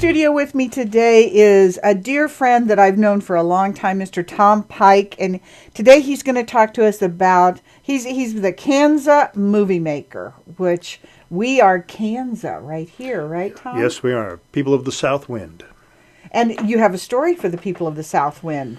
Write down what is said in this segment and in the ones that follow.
studio with me today is a dear friend that I've known for a long time, Mr. Tom Pike, and today he's going to talk to us about, he's the Kanza movie maker, which we are Kanza right here, right, Tom? Yes, we are. People of the South Wind. And you have a story for the people of the South Wind.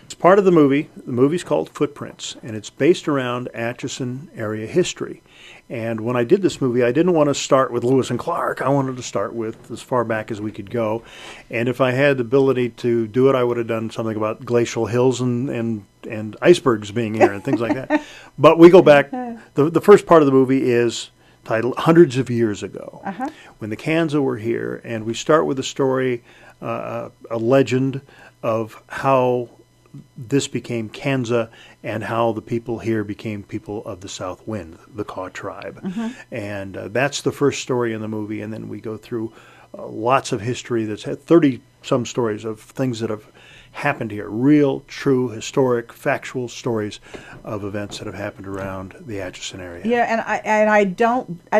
It's part of the movie. The movie's called Footprints, and it's based around Atchison area history. And when I did this movie, I didn't want to start with Lewis and Clark. I wanted to start with as far back as we could go. And if I had the ability to do it, I would have done something about glacial hills and icebergs being here and things like that. But we go back. The first part of the movie is titled Hundreds of Years Ago, when the Kanza were here. And we start with a story, a legend of how this became Kanza and how the people here became people of the South Wind, the Kaw tribe. And that's the first story in the movie. And then we go through lots of history that's had 30-some stories of things that have happened here, real, true, historic, factual stories of events that have happened around the Atchison area. Yeah, and I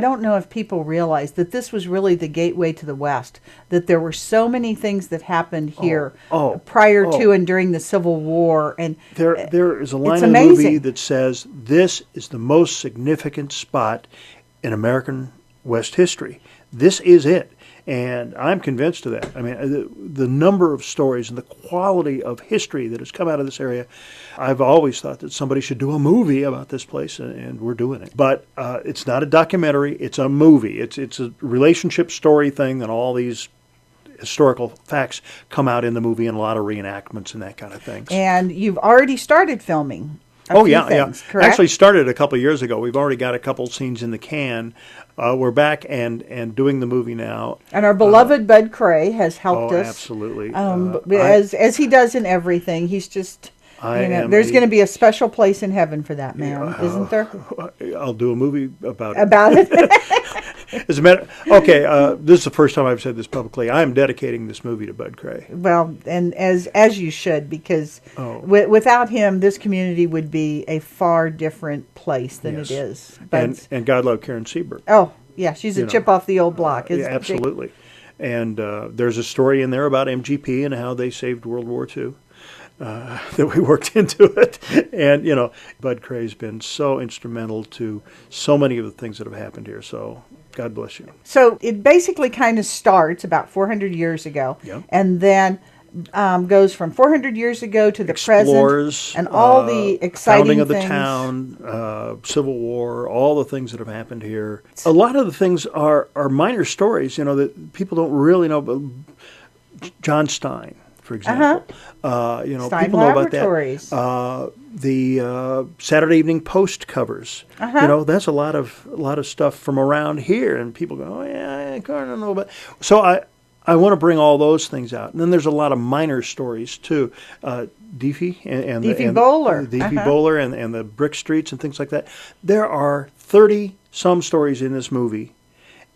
don't know if people realize that this was really the gateway to the West, that there were so many things that happened here prior to and during the Civil War. And there is a line in the movie that says, this is the most significant spot in American West history. This is it. And I'm convinced of that. I mean, the number of stories and the quality of history that has come out of this area, I've always thought that somebody should do a movie about this place, and we're doing it. But it's not a documentary. It's a movie. It's a relationship story thing, and all these historical facts come out in the movie, and a lot of reenactments and that kind of thing. And you've already started filming. Things, correct? Actually started a couple of years ago. We've already got a couple scenes in the can. We're back and doing the movie now. And our beloved Bud Cray has helped us. Absolutely. As he does in everything. He's just, there's going to be a special place in heaven for that man, isn't there? I'll do a movie about it. About it. As a matter, this is the first time I've said this publicly. I am dedicating this movie to Bud Cray. Well, and as you should, because without him, this community would be a far different place than it is. And God love Karen Seabrook. Oh, yeah, she's a chip off the old block. Absolutely. And there's a story in there about MGP and how they saved World War II. That we worked into it. And, Bud Cray's been so instrumental to so many of the things that have happened here. So God bless you. So it basically kind of starts about 400 years ago. Yep. And then goes from 400 years ago to the present. And all the exciting founding of the things. town, Civil War, all the things that have happened here. A lot of the things are minor stories, that people don't really know. But John Stein, for example. Stein people know about Laboratories. that. The Saturday Evening Post covers. That's a lot of stuff from around here, and people go, "Oh yeah, I don't know about." So I want to bring all those things out, and then there's a lot of minor stories too. Deefy and Bowler, Bowler, and the brick streets and things like that. There are 30-some stories in this movie,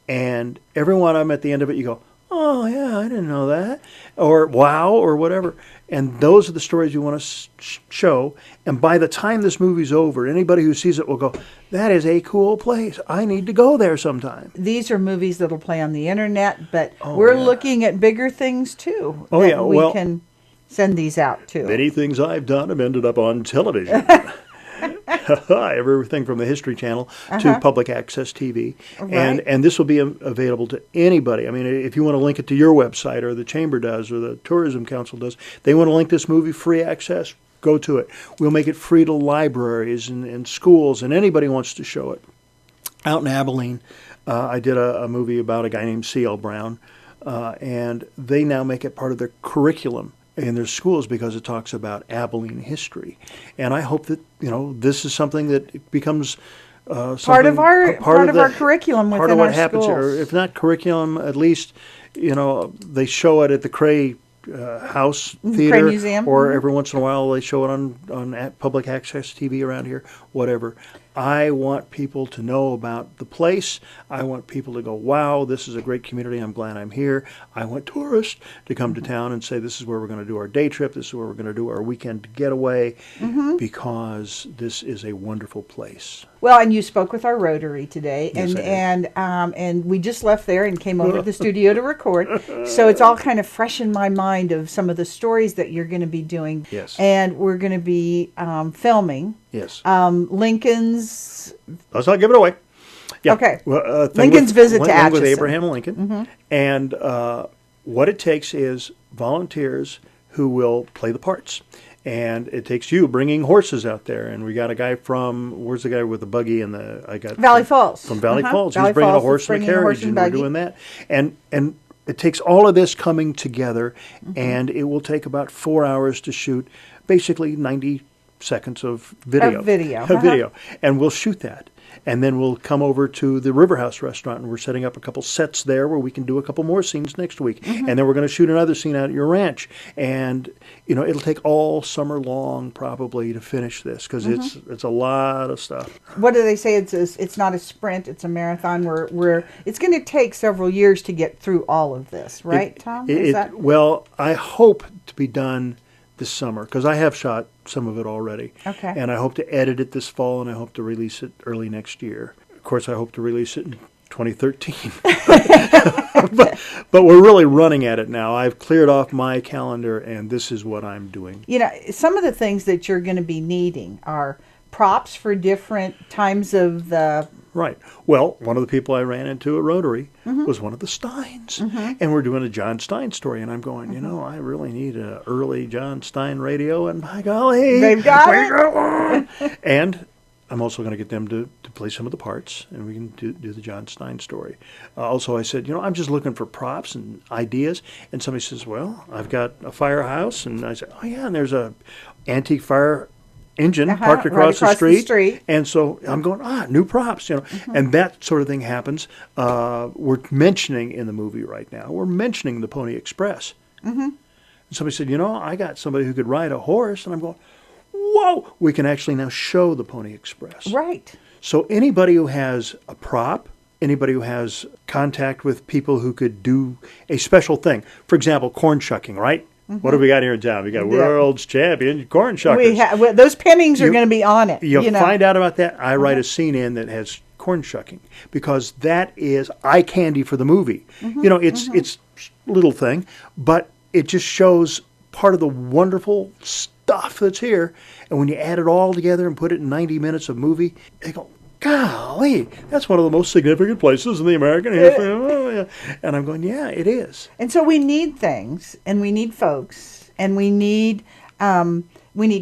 and every one of them at the end of it, you go, "Oh, yeah, I didn't know that," or "Wow," or whatever. And those are the stories you want to show. And by the time this movie's over, anybody who sees it will go, "That is a cool place. I need to go there sometime." These are movies that'll play on the internet, but we're looking at bigger things too. We can send these out too. Many things I've done have ended up on television. Everything from the History Channel to public access TV. Right. And this will be available to anybody. I mean, if you want to link it to your website, or the Chamber does, or the Tourism Council does, they want to link this movie free access, go to it. We'll make it free to libraries and schools, and anybody wants to show it. Out in Abilene, I did a movie about a guy named C.L. Brown, and they now make it part of their curriculum in their schools because it talks about Abilene history. And I hope that, this is something that becomes part of our curriculum within our schools. Or if not curriculum, at least, they show it at the Cray house Crane theater, Museum. or every once in a while they show it on public access TV around here, whatever. I want people to know about the place. I want people to go, wow, this is a great community. I'm glad I'm here. I want tourists to come to town and say, this is where we're going to do our day trip. This is where we're going to do our weekend getaway, because this is a wonderful place. Well, and you spoke with our Rotary today, Yes, I did. and we just left there and came over to the studio to record. So it's all kind of fresh in my mind of some of the stories that you're going to be doing. Yes. And we're going to be filming. Yes. Lincoln's. Let's not give it away. Yeah. Okay. Well, Lincoln's visit to with Atchison. Abraham Lincoln. And what it takes is volunteers who will play the parts. And it takes you bringing horses out there. And we got a guy from, where's the guy with the buggy and Valley Falls. From Valley Falls. Valley He's bringing Falls a horse is and a bringing a horse carriage, and and we're buggy. doing that. And it takes all of this coming together, and it will take about 4 hours to shoot basically 90 seconds of video. Of video. Of video. And we'll shoot that. And then we'll come over to the River House restaurant, and we're setting up a couple sets there where we can do a couple more scenes next week. And then we're going to shoot another scene out at your ranch. And, you know, it'll take all summer long probably to finish this, because it's a lot of stuff. What do they say? It's not a sprint; it's a marathon. Where it's going to take several years to get through all of this, right, Tom? Well, I hope to be done this summer, because I have shot some of it already. Okay. And I hope to edit it this fall, and I hope to release it early next year. Of course, I hope to release it in 2013. but we're really running at it now. I've cleared off my calendar, and this is what I'm doing. You know, some of the things that you're going to be needing are props for different times of the. Right. Well, one of the people I ran into at Rotary was one of the Steins. And we're doing a John Stein story. And I'm going, you know, I really need an early John Stein radio. And by golly, They've got we it. got one. And I'm also going to get them to play some of the parts. And we can do the John Stein story. Also, I said, you know, I'm just looking for props and ideas. And somebody says, well, I've got a firehouse. And I said, oh, yeah, and there's a antique fire engine parked across, right the the street. And so I'm going, new props, you know. And that sort of thing happens. We're mentioning in the movie right now, we're mentioning the Pony Express. And somebody said, you know, I got somebody who could ride a horse. And I'm going, whoa, we can actually now show the Pony Express. Right. So anybody who has a prop, anybody who has contact with people who could do a special thing, for example, corn shucking, right? What have we got here in town? We got world's champion corn shuckers. Those pennies are going to be on it. You know. find out about that. I write a scene in that has corn shucking, because that is eye candy for the movie. You know, it's a little thing, but it just shows part of the wonderful stuff that's here. And when you add it all together and put it in 90 minutes of movie, they go, golly, that's one of the most significant places in the American history. And I'm going, yeah, it is. And so we need things, and we need folks, and we need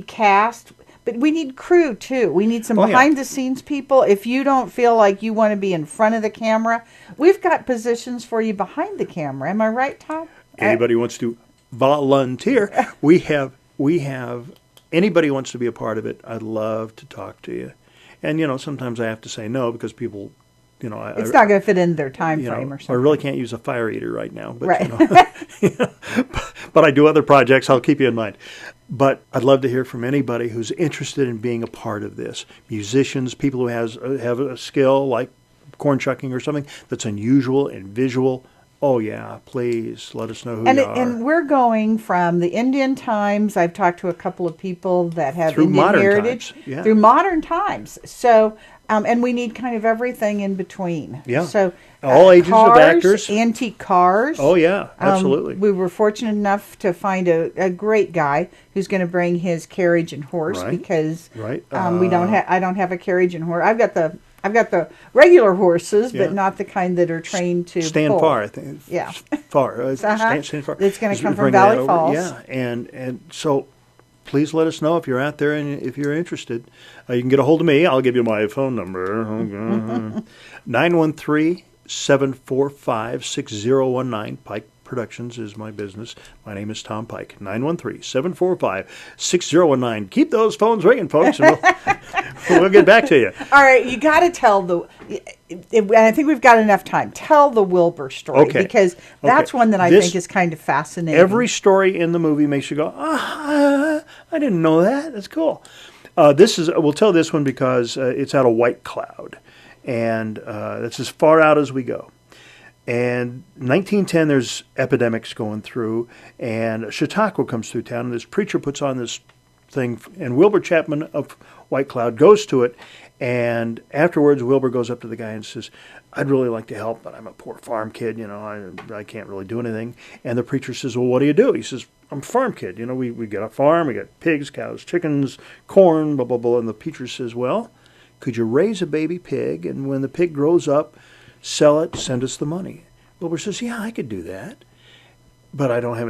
cast, but we need crew too. We need some behind the scenes people. If you don't feel like you want to be in front of the camera, we've got positions for you behind the camera. Am I right, Tom? Anybody wants to volunteer? We have anybody who wants to be a part of it. I'd love to talk to you. And, you know, sometimes I have to say no, because people, you know, it's not going to fit in their time frame or something. I really can't use a fire eater right now. But, right. You know, but I do other projects. I'll keep you in mind. But I'd love to hear from anybody who's interested in being a part of this. Musicians, people who have a skill like corn shucking or something that's unusual and visual. Oh, yeah, please let us know who you are. And we're going from the Indian times. I've talked to a couple of people that have through Indian modern heritage. Times. Yeah. Through modern times. So, and we need kind of everything in between. Yeah. So, all ages of actors. Antique cars. Oh, yeah, absolutely. We were fortunate enough to find a great guy who's going to bring his carriage and horse, because I don't have a carriage and horse. I've got the regular horses, but not the kind that are trained to stand pull. far. I think. Yeah, far. Stand far. It's going to come from Bring Valley Falls. Yeah, and so please let us know if you're out there and if you're interested. You can get a hold of me. I'll give you my phone number. 913-745-6019. Pike Productions is my business. My name is Tom Pike. 913-745-6019. Keep those phones ringing, folks, and we'll get back to you. All right, you got to tell and I think we've got enough time. Tell the Wilbur story, because that's one that I think is kind of fascinating. Every story in the movie makes you go, I didn't know that. That's cool. We'll tell this one because it's out of White Cloud, and that's as far out as we go. And 1910, there's epidemics going through, and Chautauqua comes through town, and this preacher puts on this thing, and Wilbur Chapman of White Cloud goes to it, and afterwards Wilbur goes up to the guy and says, I'd really like to help, but I'm a poor farm kid, I can't really do anything. And the preacher says, well, what do you do? He says, I'm a farm kid, we got a farm, we got pigs, cows, chickens, corn, blah, blah, blah. And the preacher says, well, could you raise a baby pig, and when the pig grows up, sell it, send us the money? Wilbur says, yeah, I could do that, but I don't have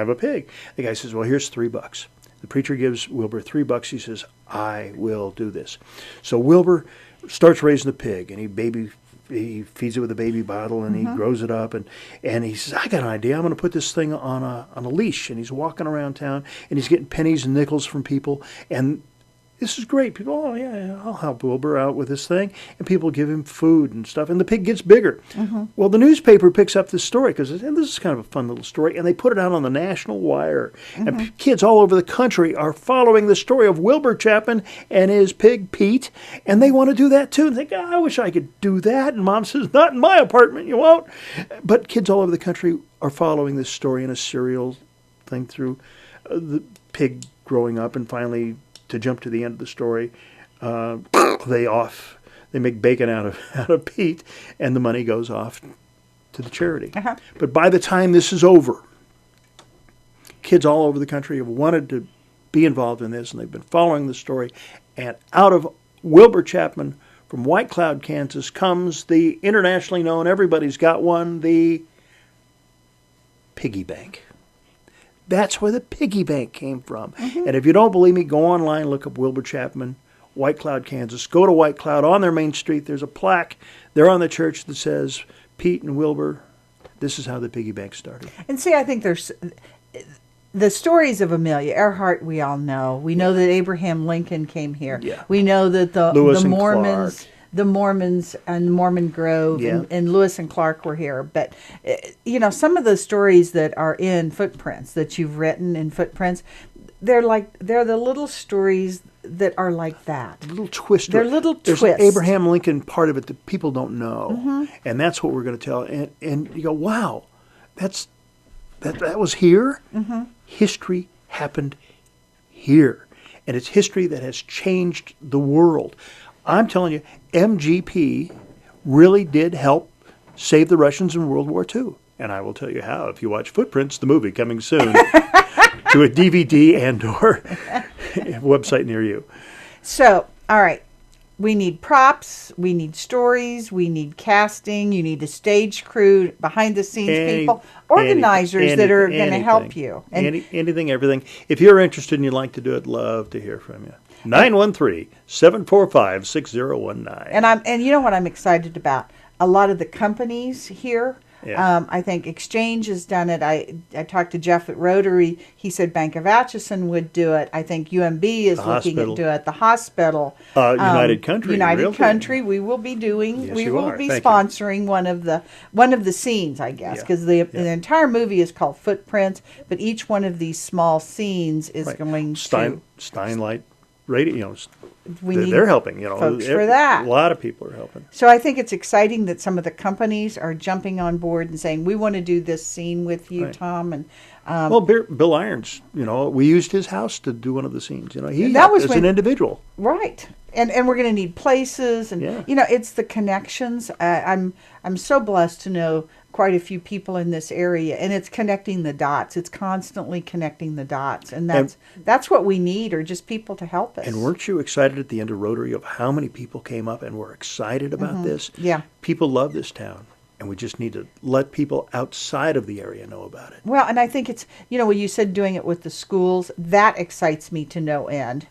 a pig. The guy says, well, here's $3. The preacher gives Wilbur $3. He says, I will do this. So Wilbur starts raising the pig, and he feeds it with a baby bottle, and he grows it up, and he says, I got an idea. I'm going to put this thing on a leash. And he's walking around town, and he's getting pennies and nickels from people, and this is great. People, oh, yeah, I'll help Wilbur out with this thing. And people give him food and stuff, and the pig gets bigger. Well, the newspaper picks up this story because this is kind of a fun little story, and they put it out on the national wire. And kids all over the country are following the story of Wilbur Chapman and his pig, Pete, and they want to do that too. And think, I wish I could do that. And Mom says, not in my apartment, you won't. But kids all over the country are following this story in a serial thing through the pig growing up, and finally, to jump to the end of the story, they make bacon out of Pete, and the money goes off to the charity. But by the time this is over, kids all over the country have wanted to be involved in this, and they've been following the story. And out of Wilbur Chapman from White Cloud, Kansas, comes the internationally known, everybody's got one, the piggy bank. That's where the piggy bank came from. And if you don't believe me, go online, look up Wilbur Chapman, White Cloud, Kansas. Go to White Cloud. On their main street, there's a plaque there on the church that says, Pete and Wilbur, this is how the piggy bank started. And see, I think there's the stories of Amelia Earhart, we all know. We know that Abraham Lincoln came here. We know that the Mormons... The Mormons and Mormon Grove and Lewis and Clark were here. But, some of the stories that are in Footprints, that you've written in Footprints, they're the little stories that are like that. Little twists. They're little twists. There's Abraham Lincoln part of it that people don't know. And that's what we're going to tell. And you go, wow, that was here? History happened here. And it's history that has changed the world. I'm telling you, MGP really did help save the Russians in World War II. And I will tell you how if you watch Footprints, the movie coming soon, to a DVD and or website near you. So, all right. We need props, we need stories, we need casting, you need a stage crew, behind-the-scenes people, organizers that are going to help you. Anything, everything. If you're interested and you'd like to do it, love to hear from you. 913-745-6019. And you know what I'm excited about? A lot of the companies here, I think Exchange has done it. I talked to Jeff at Rotary. He said Bank of Atchison would do it. I think UMB is looking at doing it. The hospital. United Country. We will be doing. Yes, we will be sponsoring one of the scenes, I guess, because the entire movie is called Footprints, but each one of these small scenes is going to Steinlight Radio. They're helping, folks for that. A lot of people are helping. So I think it's exciting that some of the companies are jumping on board and saying, we want to do this scene with you, Tom. And Bill Irons, we used his house to do one of the scenes. He was an individual. Right. And we're going to need places. And, it's the connections. I'm so blessed to know quite a few people in this area, and it's connecting the dots. It's constantly connecting the dots, and that's what we need, or just people to help us. And weren't you excited at the end of Rotary of how many people came up and were excited about this? Yeah. People love this town, and we just need to let people outside of the area know about it. Well, and I think it's, when you said doing it with the schools, that excites me to no end.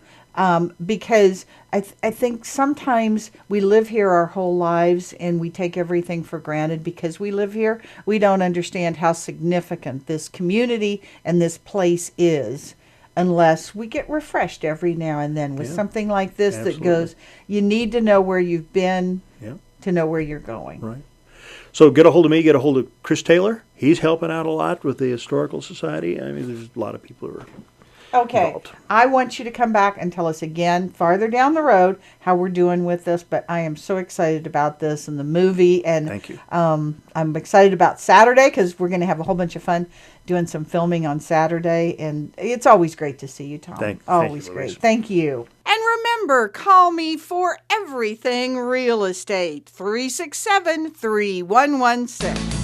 Because I think sometimes we live here our whole lives and we take everything for granted because we live here. We don't understand how significant this community and this place is unless we get refreshed every now and then with Yeah. something like this that Absolutely. goes, you need to know where you've been Yeah. to know where you're going. Right. So get a hold of me, get a hold of Chris Taylor. He's helping out a lot with the Historical Society. I mean, there's a lot of people who are Okay, involved. I want you to come back and tell us again farther down the road how we're doing with this, but I am so excited about this and the movie, and Thank you. I'm excited about Saturday because we're going to have a whole bunch of fun doing some filming on Saturday, and it's always great to see you, Tom. Thank you, Always Louise. great. Thank you. And remember, call me for everything real estate, 367-3116.